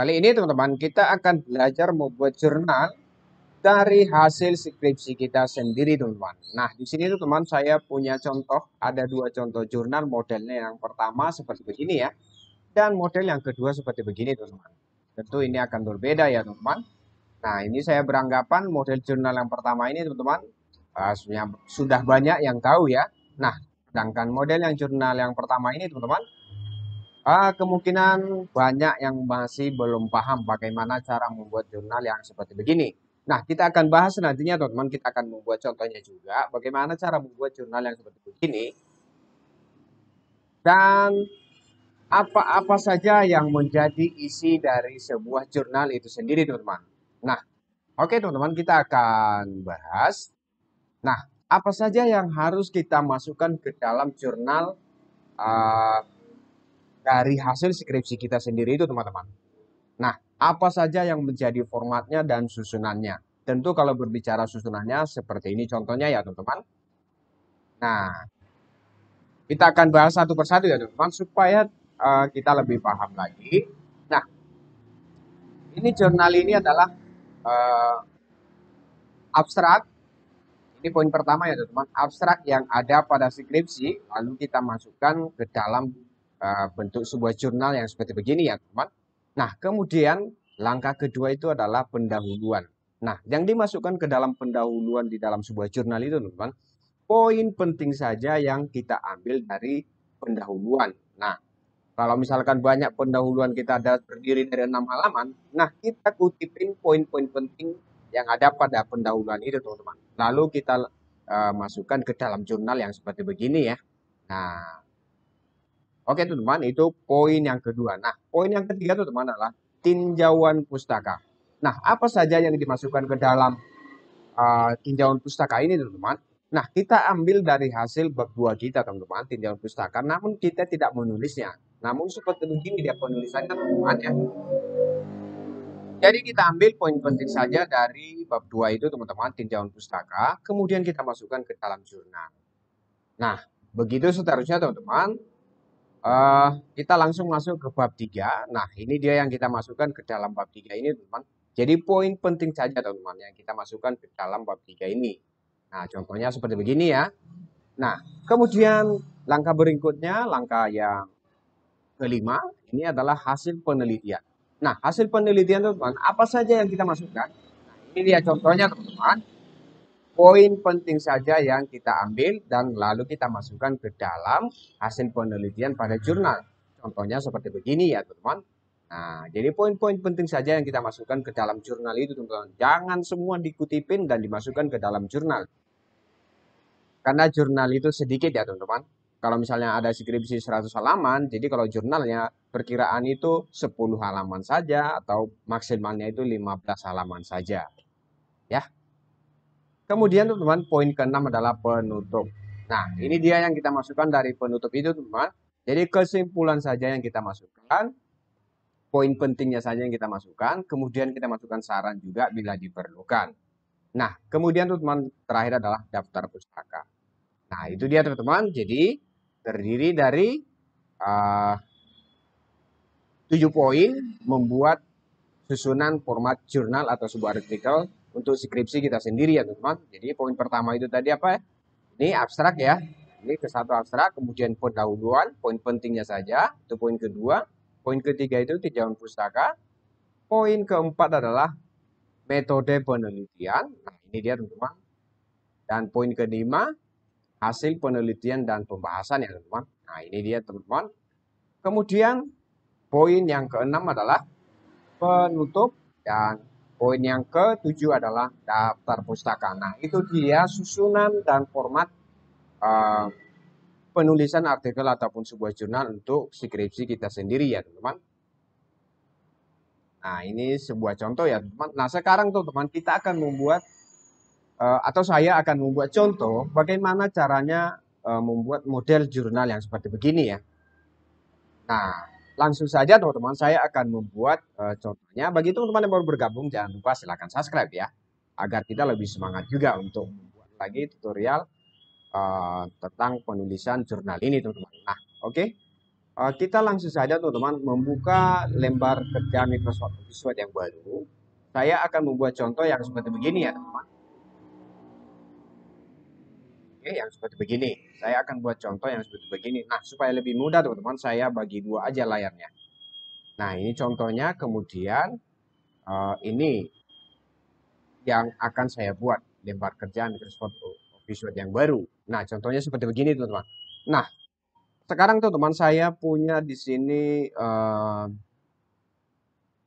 Kali ini teman-teman kita akan belajar membuat jurnal dari hasil skripsi kita sendiri teman-teman. Nah di sini teman-teman saya punya contoh, ada dua contoh jurnal modelnya. Yang pertama seperti begini ya, dan model yang kedua seperti begini teman-teman. Tentu ini akan berbeda ya teman-teman. Nah ini saya beranggapan model jurnal yang pertama ini teman-teman sudah banyak yang tahu ya. Nah sedangkan model yang jurnal yang pertama ini teman-teman, kemungkinan banyak yang masih belum paham bagaimana cara membuat jurnal yang seperti begini. Nah, kita akan bahas nantinya teman-teman, kita akan membuat contohnya juga bagaimana cara membuat jurnal yang seperti begini dan apa-apa saja yang menjadi isi dari sebuah jurnal itu sendiri teman-teman. Nah, oke teman-teman, kita akan bahas. Nah, apa saja yang harus kita masukkan ke dalam jurnal uh, dari hasil skripsi kita sendiri itu teman-teman. Nah, apa saja yang menjadi formatnya dan susunannya? Tentu kalau berbicara susunannya seperti ini contohnya ya teman-teman. Nah, kita akan bahas satu persatu ya teman-teman supaya kita lebih paham lagi. Nah, ini jurnal ini adalah uh, abstrak. Ini poin pertama ya teman-teman. Abstrak yang ada pada skripsi lalu kita masukkan ke dalam bentuk sebuah jurnal yang seperti begini ya teman-teman. Nah, kemudian langkah kedua itu adalah pendahuluan. Nah, yang dimasukkan ke dalam pendahuluan di dalam sebuah jurnal itu teman-teman, poin penting saja yang kita ambil dari pendahuluan. Nah, kalau misalkan banyak pendahuluan kita ada terdiri dari 6 halaman, nah kita kutipin poin-poin penting yang ada pada pendahuluan itu teman-teman. Lalu kita masukkan ke dalam jurnal yang seperti begini ya. Nah, oke teman-teman, itu poin yang kedua. Nah, poin yang ketiga teman-teman adalah tinjauan pustaka. Nah, apa saja yang dimasukkan ke dalam tinjauan pustaka ini teman-teman? Nah, kita ambil dari hasil bab 2 kita teman-teman, tinjauan pustaka, namun kita tidak menulisnya. Namun seperti begini dia penulisannya teman-teman ya. Jadi kita ambil poin penting saja dari bab 2 itu teman-teman, tinjauan pustaka, kemudian kita masukkan ke dalam jurnal. Nah, begitu seterusnya teman-teman. Kita langsung masuk ke bab 3. Nah, ini dia yang kita masukkan ke dalam bab 3 ini, teman-teman. Jadi poin penting saja, teman-teman, yang kita masukkan ke dalam bab 3 ini. Nah, contohnya seperti begini ya. Nah, kemudian langkah berikutnya, langkah yang kelima, ini adalah hasil penelitian. Nah, hasil penelitian, teman-teman, apa saja yang kita masukkan? Nah, ini dia contohnya, teman-teman. Poin penting saja yang kita ambil dan lalu kita masukkan ke dalam hasil penelitian pada jurnal. Contohnya seperti begini ya teman-teman. Nah, jadi poin-poin penting saja yang kita masukkan ke dalam jurnal itu teman-teman. Jangan semua dikutipin dan dimasukkan ke dalam jurnal. Karena jurnal itu sedikit ya teman-teman. Kalau misalnya ada skripsi 100 halaman, jadi kalau jurnalnya perkiraan itu 10 halaman saja atau maksimalnya itu 15 halaman saja. Ya. Kemudian teman-teman, poin ke-6 adalah penutup. Nah, ini dia yang kita masukkan dari penutup itu teman-teman. Jadi kesimpulan saja yang kita masukkan, poin pentingnya saja yang kita masukkan, kemudian kita masukkan saran juga bila diperlukan. Nah, kemudian teman-teman terakhir adalah daftar pustaka. Nah, itu dia teman-teman. Jadi terdiri dari 7 poin membuat susunan format jurnal atau sebuah artikel untuk skripsi kita sendiri ya teman-teman. Jadi poin pertama itu tadi apa ya? Ini abstrak ya. Ini ke satu abstrak, kemudian pendahuluan, poin pentingnya saja, itu poin kedua. Poin ketiga itu tinjauan pustaka. Poin keempat adalah metode penelitian. Nah, ini dia teman-teman. Dan poin kelima, hasil penelitian dan pembahasan ya teman-teman. Nah, ini dia teman-teman. Kemudian poin yang keenam adalah penutup dan poin yang ketujuh adalah daftar pustaka. Nah, itu dia susunan dan format penulisan artikel ataupun sebuah jurnal untuk skripsi kita sendiri ya teman-teman. Nah, ini sebuah contoh ya teman-teman. Nah, sekarang teman-teman kita akan membuat atau saya akan membuat contoh bagaimana caranya membuat model jurnal yang seperti begini ya. Nah, langsung saja teman-teman saya akan membuat contohnya. Bagi teman-teman yang baru bergabung jangan lupa silahkan subscribe ya, agar kita lebih semangat juga untuk membuat lagi tutorial tentang penulisan jurnal ini teman-teman. Nah, oke. Kita langsung saja teman-teman membuka lembar kerja Microsoft Office Word yang baru. Saya akan membuat contoh yang seperti begini ya teman-teman. Oke, yang seperti begini. Saya akan buat contoh yang seperti begini. Nah, supaya lebih mudah teman-teman, saya bagi dua aja layarnya. Nah, ini contohnya, kemudian ini yang akan saya buat lembar kerja Microsoft Office Word yang baru. Nah, contohnya seperti begini teman-teman. Nah, sekarang teman-teman saya punya di sini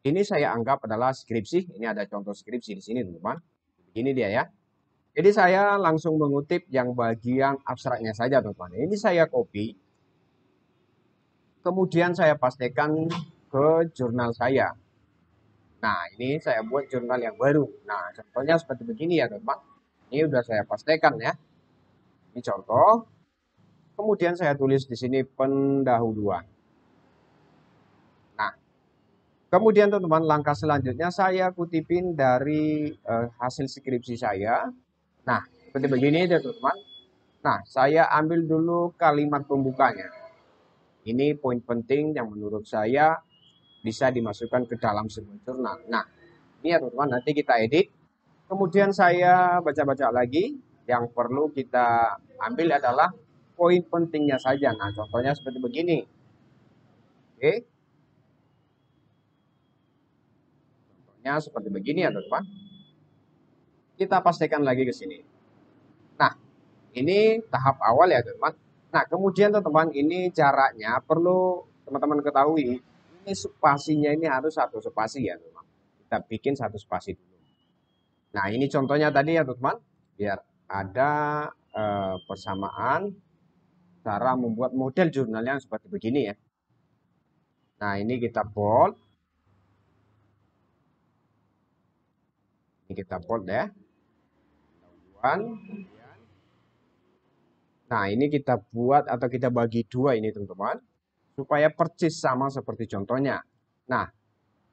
ini saya anggap adalah skripsi. Ini ada contoh skripsi di sini teman-teman. Ini dia ya. Jadi saya langsung mengutip yang bagian abstraknya saja teman-teman. Ini saya copy. Kemudian saya pastikan ke jurnal saya. Nah, ini saya buat jurnal yang baru. Nah, contohnya seperti begini ya teman-teman. Ini udah saya pastikan ya. Ini contoh. Kemudian saya tulis di sini pendahuluan. Nah, kemudian teman-teman langkah selanjutnya saya kutipin dari hasil skripsi saya. Nah, seperti begini ya teman-teman. Nah, saya ambil dulu kalimat pembukanya. Ini poin penting yang menurut saya bisa dimasukkan ke dalam sebuah jurnal. Nah, ini ya teman-teman, nanti kita edit. Kemudian saya baca-baca lagi. Yang perlu kita ambil adalah poin pentingnya saja. Nah, contohnya seperti begini. Oke. Contohnya seperti begini ya teman-teman. Kita pastikan lagi ke sini. Nah, ini tahap awal ya teman-teman. Nah, kemudian teman-teman ini jaraknya perlu teman-teman ketahui. Ini spasinya ini harus satu spasi ya teman-teman. Kita bikin satu spasi dulu. Nah, ini contohnya tadi ya teman-teman. Biar ada persamaan cara membuat model jurnal yang seperti begini ya. Nah, ini kita bold. Ini kita bold ya. Nah, ini kita buat atau kita bagi dua ini teman-teman. Supaya persis sama seperti contohnya. Nah,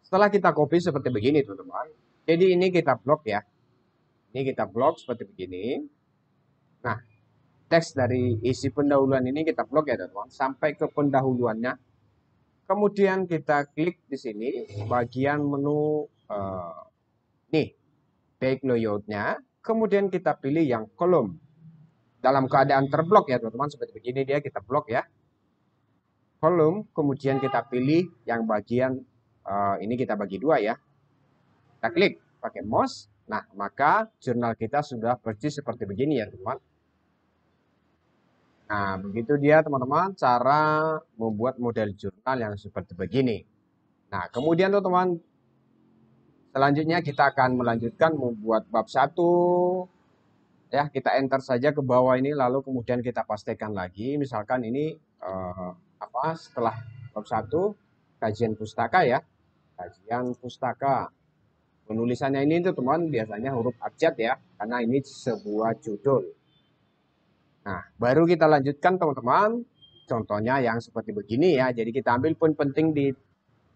setelah kita copy seperti begini teman-teman. Jadi ini kita blok ya. Ini kita blok seperti begini. Nah, teks dari isi pendahuluan ini kita blok ya teman-teman. Sampai ke pendahuluannya. Kemudian kita klik di sini bagian menu nih back layoutnya. Kemudian kita pilih yang kolom. Dalam keadaan terblok ya teman-teman. Seperti begini dia kita blok ya. Kolom. Kemudian kita pilih yang bagian ini kita bagi dua ya. Kita klik pakai mouse. Nah, maka jurnal kita sudah persis seperti begini ya teman-teman. Nah, begitu dia teman-teman cara membuat model jurnal yang seperti begini. Nah, kemudian teman-teman selanjutnya kita akan melanjutkan membuat bab 1. Ya, kita enter saja ke bawah ini lalu kemudian kita pastikan lagi. Misalkan ini setelah bab 1 kajian pustaka ya. Kajian pustaka. Penulisannya ini tuh teman biasanya huruf abjad ya, karena ini sebuah judul. Nah, baru kita lanjutkan teman-teman. Contohnya yang seperti begini ya. Jadi kita ambil poin penting di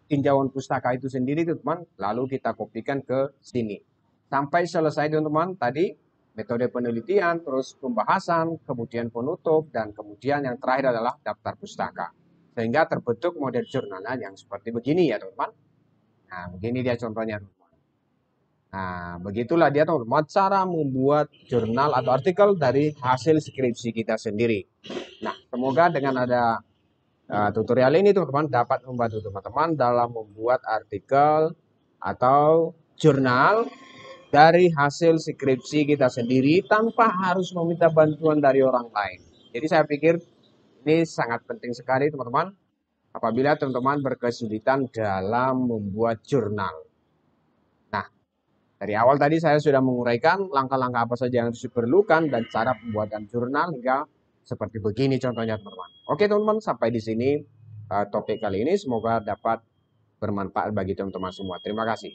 tinjauan pustaka itu sendiri teman-teman, lalu kita kopikan ke sini. Sampai selesai teman-teman tadi metode penelitian, terus pembahasan, kemudian penutup, dan kemudian yang terakhir adalah daftar pustaka. Sehingga terbentuk model jurnal yang seperti begini ya teman-teman. Nah, begini dia contohnya teman-teman. Nah, begitulah dia teman-teman cara membuat jurnal atau artikel dari hasil skripsi kita sendiri. Nah, semoga dengan ada tutorial ini teman-teman dapat membantu teman-teman dalam membuat artikel atau jurnal dari hasil skripsi kita sendiri tanpa harus meminta bantuan dari orang lain. Jadi saya pikir ini sangat penting sekali teman-teman apabila teman-teman berkesulitan dalam membuat jurnal. Nah, dari awal tadi saya sudah menguraikan langkah-langkah apa saja yang harus diperlukan dan cara pembuatan jurnal hingga seperti begini contohnya teman-teman. Oke teman-teman, sampai di sini topik kali ini semoga dapat bermanfaat bagi teman-teman semua. Terima kasih.